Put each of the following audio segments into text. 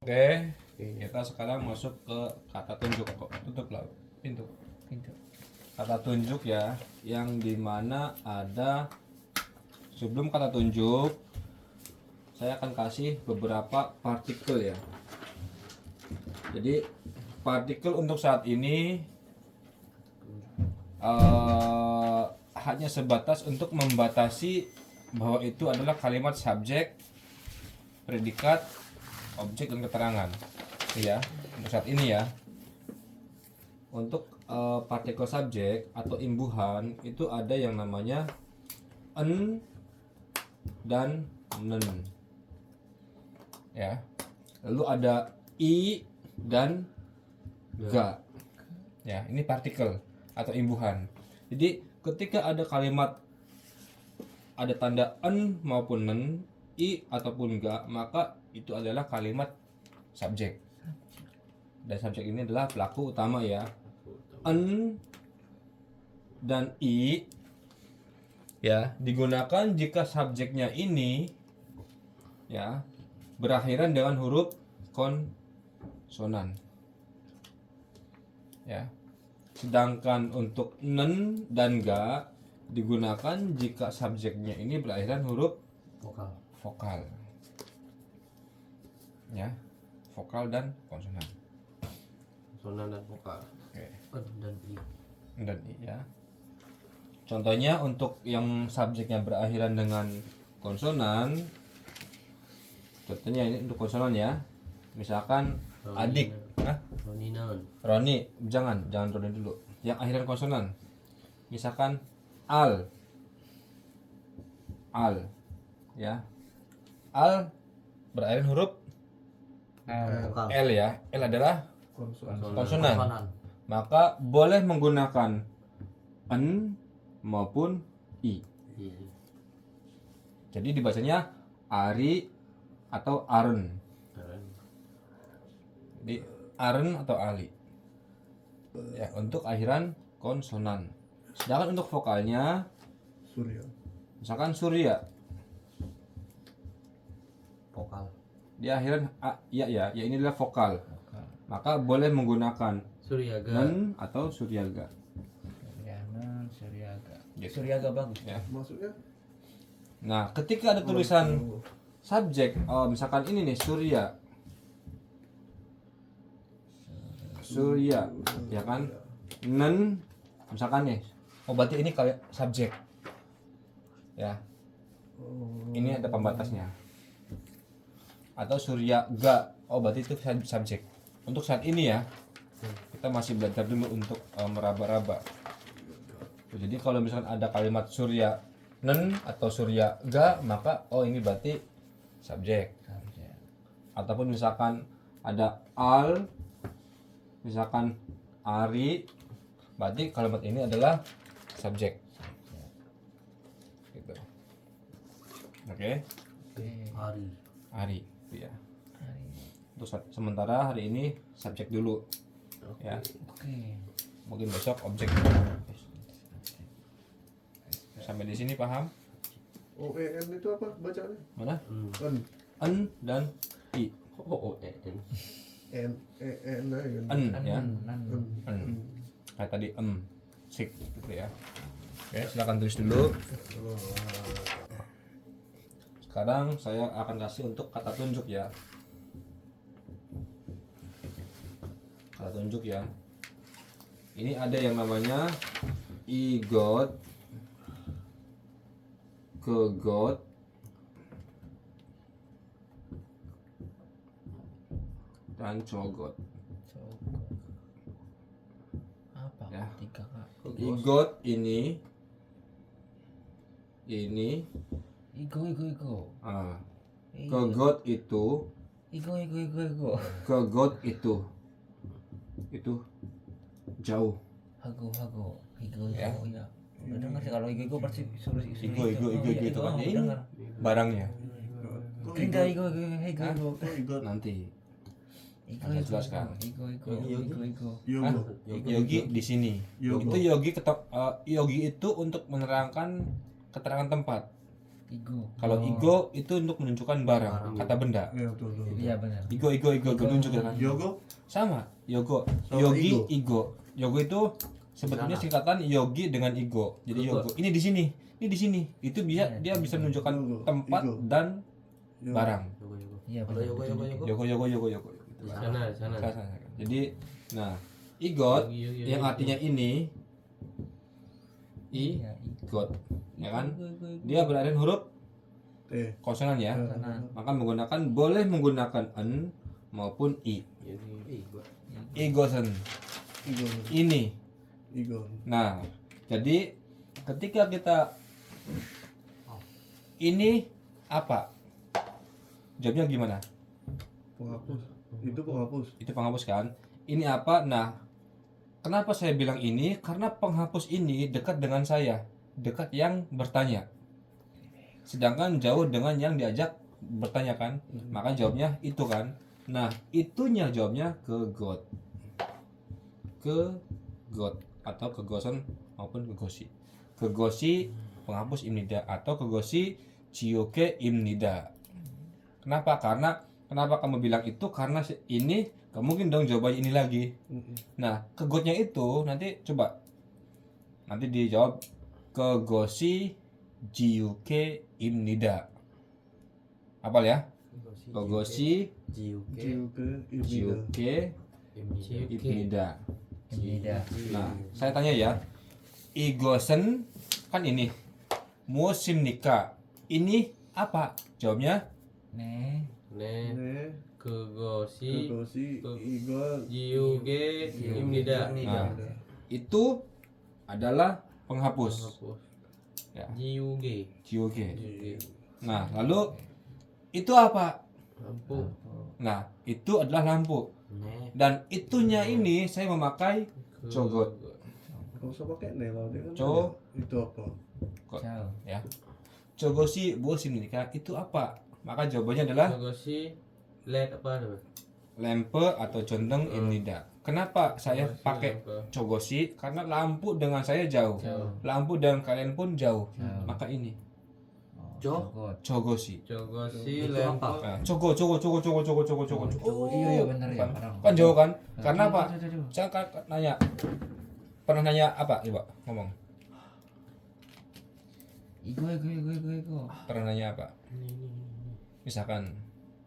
Oke, kita sekarang masuk ke kata tunjuk. Kok tutuplah pintu. Kata tunjuk ya, yang dimana ada sebelum kata tunjuk, saya akan kasih beberapa partikel ya. Jadi partikel untuk saat ini hanya sebatas untuk membatasi bahwa itu adalah kalimat subjek, predikat, objek dan keterangan, ya untuk saat ini ya. Untuk partikel subjek atau imbuhan itu ada yang namanya en dan nen, ya. Lalu ada i dan ga, ya. Ini partikel atau imbuhan. Jadi ketika ada kalimat ada tanda en maupun nen, i ataupun ga, maka itu adalah kalimat subjek. Dan subjek ini adalah pelaku utama ya. En dan i ya digunakan jika subjeknya ini ya berakhiran dengan huruf konsonan. Ya. Sedangkan untuk nen dan ga digunakan jika subjeknya ini berakhiran huruf vokal. Ya, vokal dan konsonan. Konsonan dan vokal. Oke. Dan i. Dan i ya. Contohnya untuk yang subjeknya berakhiran dengan konsonan, contohnya ini untuk konsonan ya. Misalkan adik, Roni, jangan Roni dulu. Yang akhiran konsonan. Misalkan al, ya. Al berakhiran huruf L ya. L adalah konsonan. Maka boleh menggunakan en maupun i. Jadi dibacanya ari atau aren. Jadi aren atau ali. Ya, untuk akhiran konsonan. Sedangkan untuk vokalnya Surya. Misalkan surya. Vokal. Di akhiran ya ini adalah vokal. Maka boleh menggunakan Suryaga. nen atau suryaga. Gitu. Suryaga bagus Ya. Maksudnya? Nah, ketika ada tulisan subjek, misalkan ini nih surya, ya kan? Nen, misalkan nih, berarti ini kayak subjek, ya. Ini ada pembatasnya. Atau suryaga, berarti itu subjek. Untuk saat ini ya, kita masih belajar dulu untuk meraba-raba. Jadi kalau misalkan ada kalimat surya nen atau surya ga, maka ini berarti subjek. Ataupun misalkan ada al, misalkan ari, berarti kalimat ini adalah subjek. Gitu. Oke. Ari, ya. Untuk sementara hari ini subjek dulu. Ya. Mungkin besok objek. Sampai di sini paham? OEN itu apa bacaannya? Mana? En. En dan i. N. E-N. En ya. En. Kayak tadi sik gitu ya. Oke, silakan tulis dulu. Sekarang saya akan kasih untuk kata tunjuk ya. Kata tunjuk ya. Ini ada yang namanya igot, kegot, dan cogot. apa Ya. tiga kak Igot ini igo kegot itu, igo kegot itu jauh. hago igo Ya. ya udah dengar sih kalau igo pasti suruh Igo itu kan udah ini dengar barangnya. Gerinda igo Nanti igo saya jelaskan. igo Yogo. Yogi di sini. Yogo. Itu yogi yogi itu untuk menerangkan keterangan tempat. Ego. Kalau Oh. ego itu untuk menunjukkan barang, kata benda. Iya betul betul. Iya benar. Ego menunjuk kan. Yogo. Sama, yogo. Sama Yogi, ego. ego. Yogo itu sebetulnya singkatan yogi dengan ego. Jadi yogo. Ini di sini. Ini di sini. Itu bisa dia bisa menunjukkan Yogo, tempat ego. dan Yogo. barang. Iya Kalau benar. Yogo. Di sana. Sana. Jadi, nah, igot Yogi. yang artinya ini Iya, igot, ya kan? Ego. Dia berarti huruf T. konsonan ya. Sana. Maka boleh menggunakan n maupun i. Ego. Igosen. Igo. Ini. Igo. Nah, jadi ketika kita ini apa? Jawabnya gimana? Penghapus. Itu penghapus. Itu penghapus kan? Ini apa? Nah, kenapa saya bilang ini? Karena penghapus ini dekat dengan saya, dekat yang bertanya. Sedangkan jauh dengan yang diajak bertanya kan? Maka jawabnya itu kan? Nah, itunya jawabnya ke got. Ke got atau kegosen maupun kegosi. Kegosi penghapus imnida atau kegosi cioke imnida. Kenapa? Kenapa kamu bilang itu? Karena ini gak mungkin dong jawabannya ini lagi. Nah, kegotnya itu nanti coba nanti dijawab kegosi jiuke imnida. Apal ya? Kegosi Jiuke. Imida. jiuke imnida. Imnida. Nah, saya tanya ya. Igosen kan ini musim nikah. Ini apa? Jawabnya Ne. Ne Ne. kegosi Kegosi. ke- Igo. jiuge imnida. Nah, itu adalah penghapus. Hapus. Ya, Jiuge. jiuke. Nah, lalu itu apa? Lampu. Nah, itu adalah lampu. Ne. Dan itunya ini saya memakai cogot. Gak usah pakai ne lah. Dia kan Co. nanya, itu apa? Ciao. Ya. Cogosi bosim nikah itu apa? Maka jawabannya adalah Kegosi led apa namanya? lempe atau condeng imnida. Kenapa saya Cogosi, pakai lempe. cogosi? Karena lampu dengan saya jauh. Jauh. Lampu dan kalian pun jauh. Jauh. Maka ini Jo. Cogot. cogosi. Cogosi Itu lempe. apa? Nah, cogo. Iya benar ya. Kan jauh kan? Karena apa? Coba. Saya kan nanya. Pernah nanya apa? Coba ngomong. Ego. Pernah nanya apa? Misalkan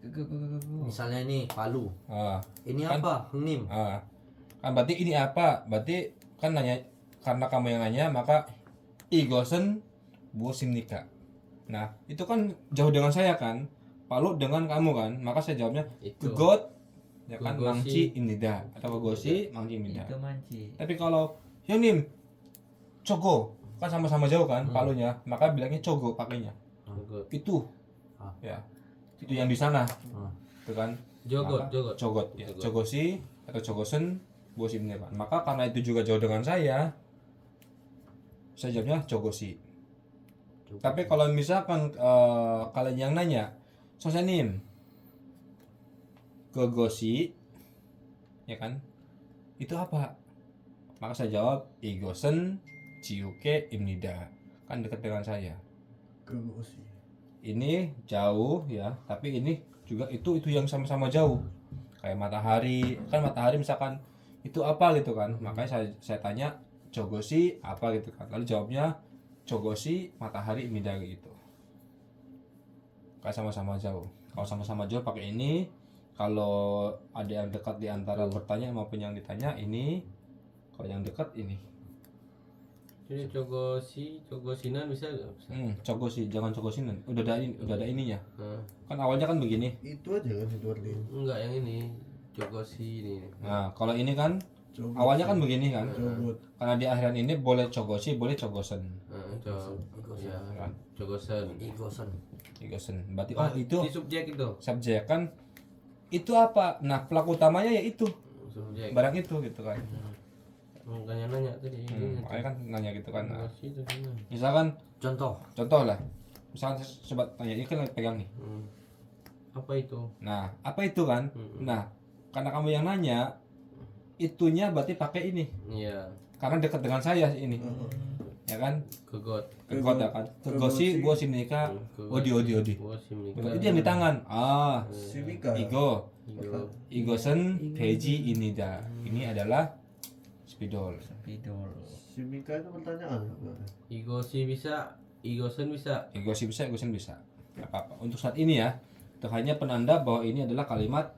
Ego. Misalnya ini Palu. ah, Ini Kan- apa? Hengnim. kan berarti ini apa? Berarti kan nanya karena kamu yang nanya maka igosen bosim nikah. Nah, itu kan jauh dengan saya kan? Palu dengan kamu kan? Maka saya jawabnya Itu. kegot ya kan Kegosi. mangci imnida atau kegosi mangci imnida. Itu manci. Tapi kalau yang nim cogo kan sama-sama jauh kan palunya, maka bilangnya cogo pakainya. Jogot. Itu Ah. ya. Itu yang di sana. Ah. Itu kan Jogot. Maka Jogot. cogot ya. Cogot. Cogosi atau cogosen bosim nikah. Maka karena itu juga jauh dengan saya jawabnya cogosi. Tapi kalau misalkan kalian yang nanya, sosenim kegosi, ya kan? Itu apa? Maka saya jawab igosen ciuke imnida. Kan dekat dengan saya. Kegosi. Ini jauh ya, tapi ini juga itu yang sama-sama jauh. Kayak matahari, kan matahari misalkan itu apa gitu kan? Makanya saya tanya cogosi apa gitu kan? Lalu jawabnya cogosi matahari imnida gitu. Kayak sama-sama jauh. Kalau sama-sama jauh pakai ini. Kalau ada yang dekat di antara bertanya maupun yang ditanya ini. Kalau yang dekat ini. Jadi cogosinan bisa nggak? Bisa. Cogosi, jangan cogosinan. Udah ada ininya. Nah, Kan awalnya kan begini. Itu aja kan itu artinya. enggak yang ini. Cogosi ini. Nah, kalau ini kan Cogot. awalnya kan begini kan. Cogot. Karena di akhiran ini boleh cogosi, boleh cogosen. Ya, Kan? cogosan. Igosen. Igosen. Berarti oh itu Di subjek itu. subjek kan. Itu apa? Nah, pelaku utamanya ya itu. Subjek. Barang itu gitu kan. Makanya nanya tadi. Makanya kan nanya gitu kan. Nah, Cogosi itu gimana? misalkan Contoh. contoh lah. Misalkan sobat tanya, ini kan lagi pegang nih. Apa itu? Nah, apa itu kan? Nah, karena kamu yang nanya, itunya berarti pakai ini. Iya. Karena dekat dengan saya ini. ya kan? Kegot. Kegot ya kan? Kegosi, buah simnika, odi. Buah simnika. Itu yang di tangan. Simika. Igo. Igo. Igosen, peji ini dah. Ini adalah spidol. Spidol. Simika itu pertanyaan. Igosi bisa, Igosen bisa. Igosi bisa, igosen bisa. Gak apa-apa. Untuk saat ini ya, itu hanya penanda bahwa ini adalah kalimat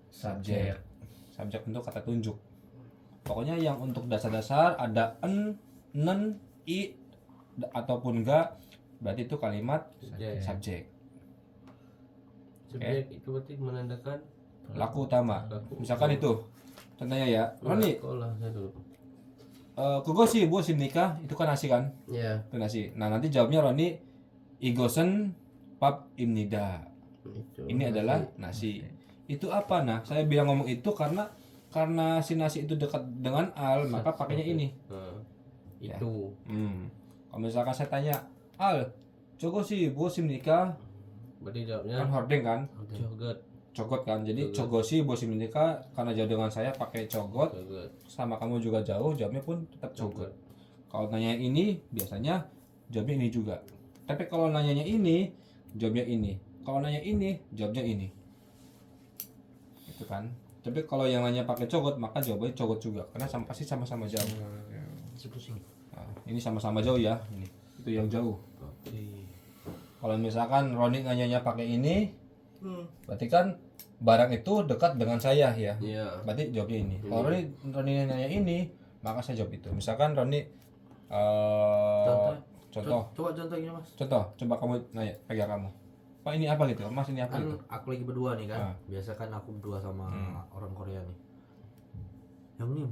subjek. Subjek untuk kata tunjuk. Pokoknya yang untuk dasar-dasar ada en, nen, i ataupun enggak, berarti itu kalimat Subjek. subjek. Subjek itu berarti menandakan Laku utama. Laku Misalkan itu, contohnya ya, Roni, sekolah saya dulu. kugosi buah simnika, itu kan nasi kan? Ya. Itu nasi. Nah nanti jawabnya Roni, igosen pap imnida. Itu. Ini adalah nasi. Itu apa? Nah, saya bilang ngomong itu karena si nasi itu dekat dengan al, maka pakainya ini. Nah, itu. Kalau misalkan saya tanya, al, cogo sih buah simnika, Berarti jawabnya kan hordeng kan, jogot. cogot kan. Jadi cogosi buah simnika karena jauh dengan saya pakai cogot, Jogot. sama kamu juga jauh, jawabnya pun tetap cogot. Kalau nanya ini, biasanya jawabnya ini juga. Tapi kalau nanyanya ini, jawabnya ini. Kalau nanya ini, jawabnya ini. Itu kan. Tapi kalau yang nanya pakai cogot, maka jawabannya cogot juga. Karena pasti sama-sama jauh. Nah, ini sama-sama jauh ya. Ini. Itu yang jauh. Oke. Kalau misalkan Roni nanyanya pakai ini, berarti kan barang itu dekat dengan saya ya. Iya. Berarti jawabnya ini. Kalau Roni nanya ini, maka saya jawab itu. Misalkan Roni contoh. Coba contoh gini mas. Contoh, coba kamu nanya, pegang kamu. Pak ini apa gitu? Mas ini apa Kan gitu? aku lagi berdua nih kan. Ah. Biasa kan aku berdua sama orang Korea nih. Yang nih.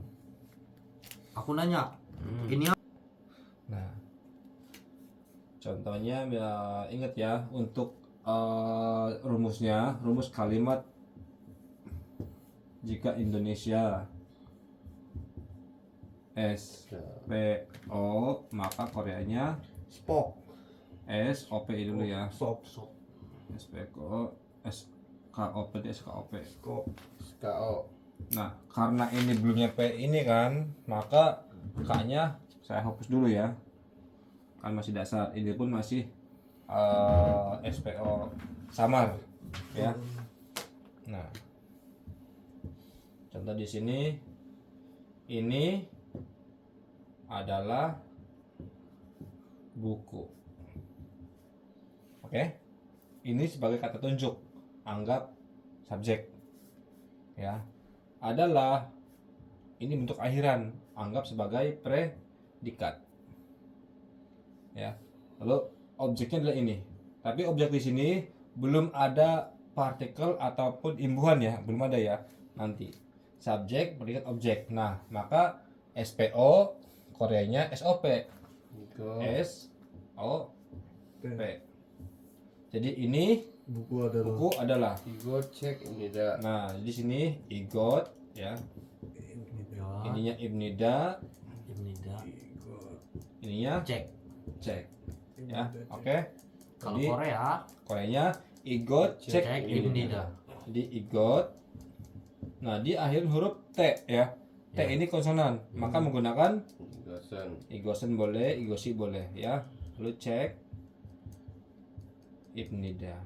Aku nanya. Ini apa? Nah, contohnya ya, ingat ya untuk rumusnya, rumus kalimat jika Indonesia S P O maka Koreanya Spok. S O P dulu ya. Sop. S P O S K O P S K O P. Kop. KO. Nah, karena ini belum nyampe ini kan, maka K-nya saya hapus dulu ya. Kan masih dasar. Ini pun masih SPO samar ya. Nah, contoh di sini ini adalah buku. Oke. Ini sebagai kata tunjuk. Anggap subjek. Ya. Adalah ini bentuk akhiran, anggap sebagai predikat. Ya. Lalu objeknya adalah ini. Tapi objek di sini belum ada partikel ataupun imbuhan ya, belum ada ya. Nanti subjek, predikat, objek. Nah, maka SPO Koreanya SOP. Igo. SOP. Jadi ini Buku adalah. buku adalah. Igo cek ini dah. Nah, di sini igot ya. Ya. Ininya ibnida, Ini dah. ininya Cek. cek. Ya, oke. Kalau Jadi Korea Koreanya igot cek cek ini. ini dah. Jadi igot. Nah, di akhir huruf T ya. T ini konsonan, maka menggunakan Igosen. igosen boleh, igosi boleh ya. Lalu cek ibnida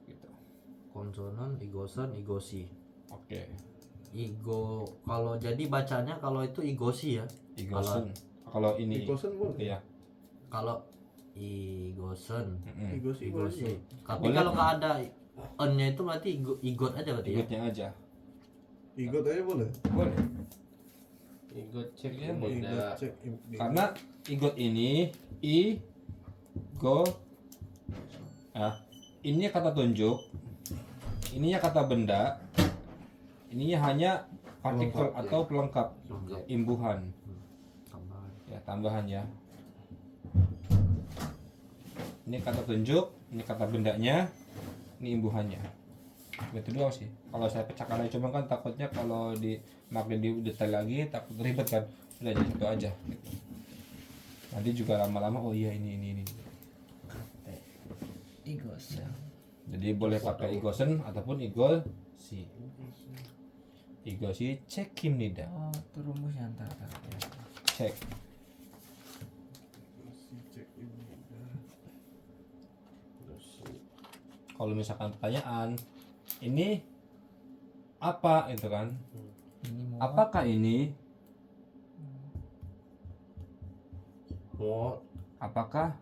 gitu. Konsonan, igosan, igosi. Oke. Igo kalau jadi bacanya kalau itu igosi ya. Igosen. Kalau ini Ikosan boleh. iya. Kalau igosen, Mm-mm. Igosi igosi. boleh. Tapi Boleh. kalau nggak ada n-nya itu berarti igot aja berarti ya. Igotnya aja. Igot aja boleh. Boleh. Igo cek Iya, ini Igot dah. cek. Karena igot ini i go ah ininya kata tunjuk, ininya kata benda, ininya hanya partikel Pelengkap, atau pelengkap Subjek. imbuhan Tambahan. ya, tambahan ya. Ini kata tunjuk, ini kata bendanya, ini imbuhannya. Itu doang sih. Kalau saya pecahkan aja, cuma kan takutnya kalau di makin di detail lagi takut ribet kan. Udah jadi satu aja gitu. Nanti juga lama-lama oh iya ini. Igos. Jadi boleh pakai igosen ataupun igol si. 이것이 책입니다. Oh, itu rumusnya ntar ya. 책. Si cek ini dah. Kalau misalkan pertanyaan, ini apa itu kan? Ini mau Apakah ini? Muat. Apakah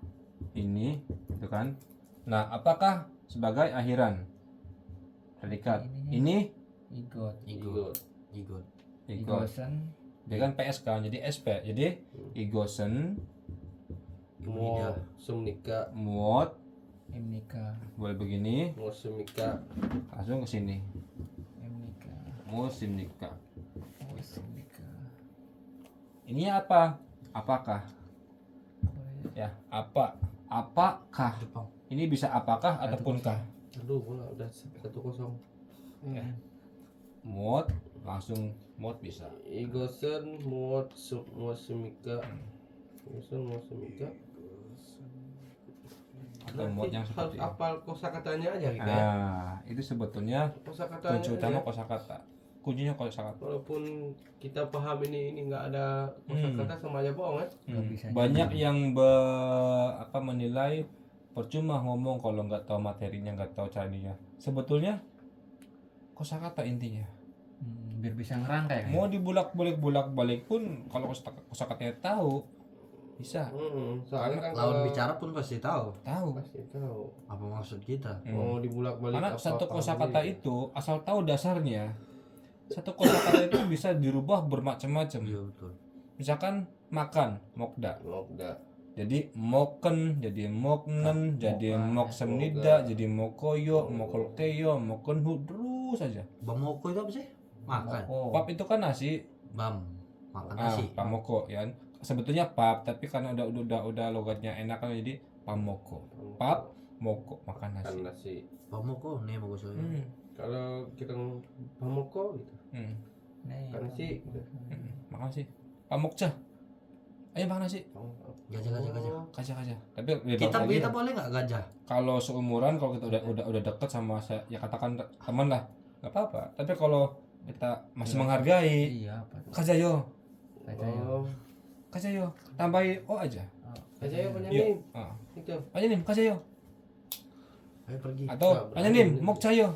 ini itu kan? Nah, apakah sebagai akhiran? Predikat. Ini igot. Igot. Igot. igot. Igosen. Dia kan PS kan, jadi SP. Jadi igosen, Muat. Sumnika. muot, Emnika. boleh begini, Muat sumika. langsung ke sini. Emnika. Musim nikah. Emnika. Ini apa? Apakah? Korea. Ya, apa? Apakah? Jepang. Ini bisa apakah ataupun kah? Aduh, bola udah 1-0. Ya. Muot, langsung muot bisa. Igosen muat sumika. Igosen muat sumika. Atau muot yang Harus seperti ini. apal kosakatanya aja gitu ya. Nah, itu sebetulnya Kosakatanya kunci utama aja. kosakata. Kuncinya kosakata. Walaupun kita paham ini nggak ada kosakata sama aja bohong kan? Nggak bisa Banyak yang menilai percuma ngomong kalau nggak tahu materinya, nggak tahu caranya. Sebetulnya kosakata intinya. biar bisa ngerangkai kan? Mau dibulak-balik pun kalau kosakatanya tahu bisa. Soalnya kan Lawan kalau bicara pun pasti tahu pasti tahu. apa maksud kita. Mau dibulak-balik Karena apa-apa satu kosakata gitu. itu asal tahu dasarnya. Satu kosakata itu bisa dirubah bermacam-macam. Iya betul. Misalkan makan, mokda. Mokda. Jadi moken, jadi moknen, jadi moksemnida, jadi mokoyo, mokolkeyo, mokenhu, terus saja. Bamoko itu apa sih? Makan. Oh, Pap itu kan nasi, Bam. Makan ah, nasi. pamoko ya kan. Sebetulnya pap, tapi karena udah logatnya enak kan jadi pamoko. Pap, moko, makan nasi. Makan nasi. Bamoko nih mau saya. Kalau kita ngomong pamoko gitu. nih. Makan nasi. Gitu. Makan nasi. Pamokca. Ayo makan nasi. Gajah. Kaca. Tapi lebih Kita bagus lagi kita ya. boleh nggak gajah? Kalau seumuran, kalau kita udah deket sama saya, ya katakan teman lah, nggak apa-apa. Tapi kalau kita masih menghargai, Iya apa tuh? kajayo, Oh, kajayo, tambahin o aja. aja ya Yuk, penyanyi. ah. Itu. Ayo nim, kajayo. Ayo pergi. Atau Nggak ayo berani. nim, mok cayo.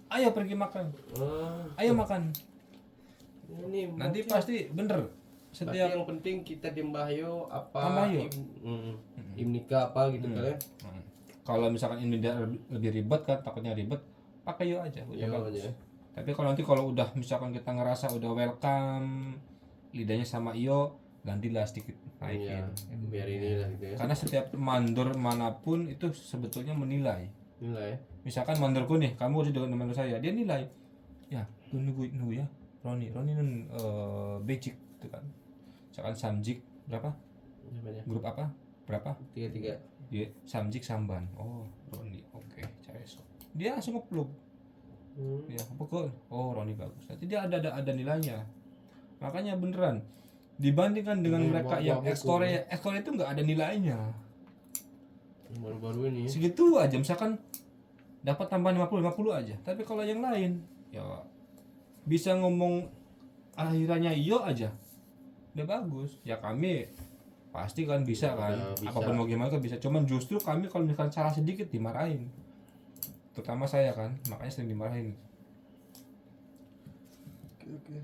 Ayo pergi makan. Oh, Ayo makan. ini Nanti mokca. pasti bener. Berarti Setiap yang penting kita dimbahyo apa Tambahyo. imnika apa gitu kan ya. kalau misalkan ini lebih ribet kan, takutnya ribet, pakai yo aja. Udah Yo bagus. aja. Tapi kalau nanti kalau udah misalkan kita ngerasa udah welcome, lidahnya sama iyo, gantilah sedikit Iya, naikin. biar inilah gitu ya. Karena setiap mandor manapun itu sebetulnya menilai. Nilai. Misalkan mandorku nih, kamu harus dengan mandor saya, dia nilai. Ya, nunggu ya, Roni nun basic gitu kan. Misalkan samjik berapa? Namanya. Grup apa? Berapa? 3. Dia samjik samban. Oh, Roni. Oke, cari esok. Dia langsung ngeplug. Ya, pukul. Oh, Roni bagus. Nanti dia ada nilainya. Makanya beneran dibandingkan dengan mereka yang ex Korea itu nggak ada nilainya. Baru-baru ini ya. Segitu aja, misalkan dapat tambahan 50 aja. Tapi kalau yang lain ya bisa ngomong akhirannya iyo aja. Udah bagus. Ya kami pasti kan bisa kan. Ya, bisa. Apapun mau gimana kan bisa. Cuman justru kami kalau misalkan salah sedikit dimarahin. Terutama saya kan, makanya sering dimarahin. Oke.